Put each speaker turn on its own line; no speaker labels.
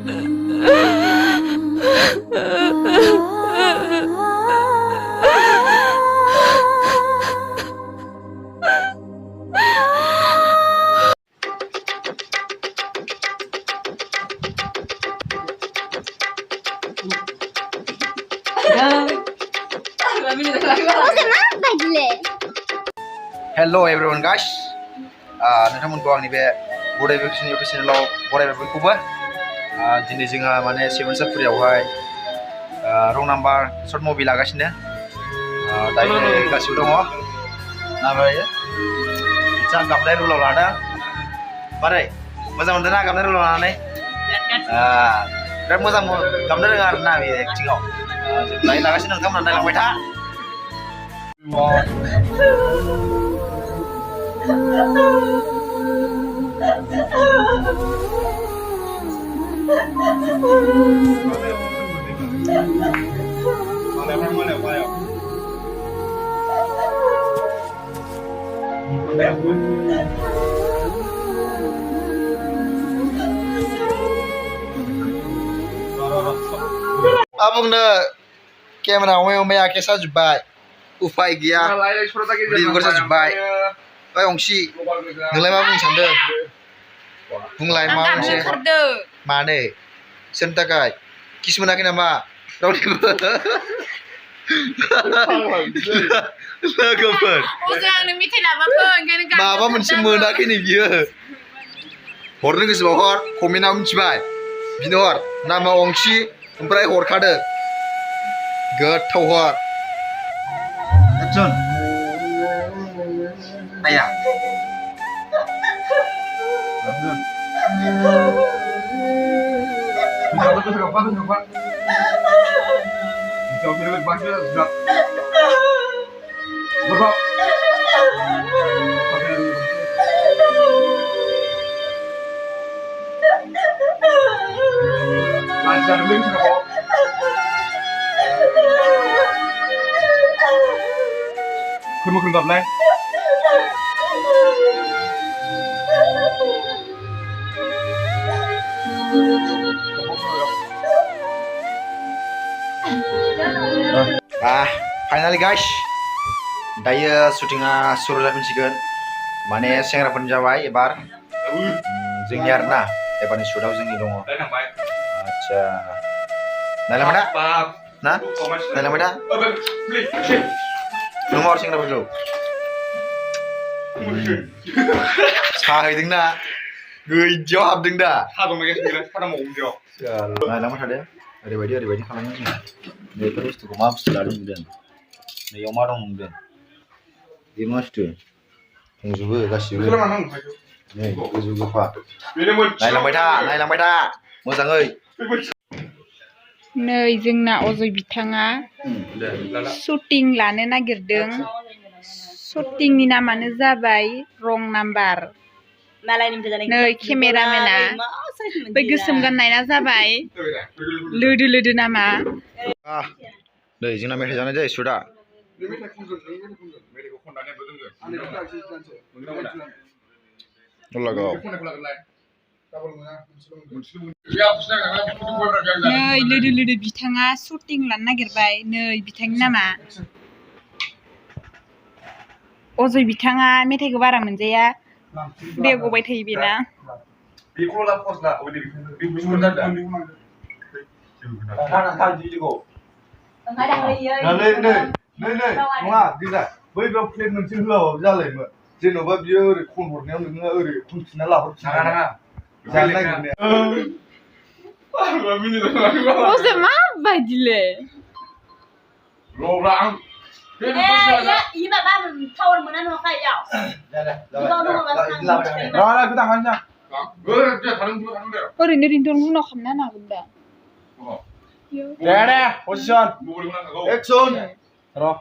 Hello everyone guys. नोंथांमोनखौ आंनि बे बड'भिडिअ YouTube चेनेलाव बरायबाय बयखौबो। दिनै जोंहा माने सिबनसापुरियावहाय रं नाम्बार सर्ट मुभि लागासिनो। दायो गासिबो दङ। नाबायो जा गाबनाय रुलाव लादों। मारै मोजां मोनदों ना गाबनाय रुलाव लानानै? बिराद मोजां गाबनो रोङा आरोना बे एक्टिंआव। जों दायो लागासिनो नोंथांमोना नायलांबाय था। Abangनो केमेरा अमे आखे साजोब्बाय उफाय गैया भिडिअ साजोब्बाय। ओइ अंशी नोंलाय मा बुंनो सानदों? बुंलाय मा मोनसे मानो सोरनि थाखाय किस मोनाखै नामा रावनिबो लोगोफोर माबा मोनसे मोनाखै नै बियो हरनो गोसोबा हर कमेन्टआव मिथिबाय बिनो हर नामा अंशी ओमफ्राय हरखादो गोथाव हर एक्सन नाया Kun gặp này. Finally guys, dayo syutingnya suruh जाफिनसिगोन माने सेंग्राफोरनि जाबाय एबार जोंनि आरोना एबारनि शुटआव जोंनि दङ। आच्छा नायलांबाय ना नायलांबाय दा नोंहर सेंग्राफोरखौ साहैदोंना गैदियाव हाबदों दा नायलांबाय थादो ओरैबायदि खालामो जोङो बेफोर बुस्थुखौ मा बुस्थु लादों नुदों नैयाव मा दं नुदों बे मा बुस्थु दंजोबो गासिबो नै गोजौ गोफा नायलांबाय था मोजाङै।
नै जोंना अजय बिथाङा शुटिं लानो नागिरदों। शुटिंनि नामानो जाबाय रं नाम्बार। नै केमेरामेना बै गोसोम गाननायना जाबाय लोदो नामा।
नै जोंना मेथाइ जानाय जायो शुटआ
नै लोदो बिथाङा शुटिं लानो नागिरबाय। नै बिथांनि नामा अजय बिथाङा मेथाइखौ बारा मोनजाया बे गबाय थायो बेना।
जेन'बा बियो ओरै खन हरनायाव नोङो ओरै खनफिनना लाहरफिननाङा जानो
नागिरनाया माबायदिलै ओरैनो रिंटन उनाव खालामना हागोन दा।
दे पजिसन एक्सन र'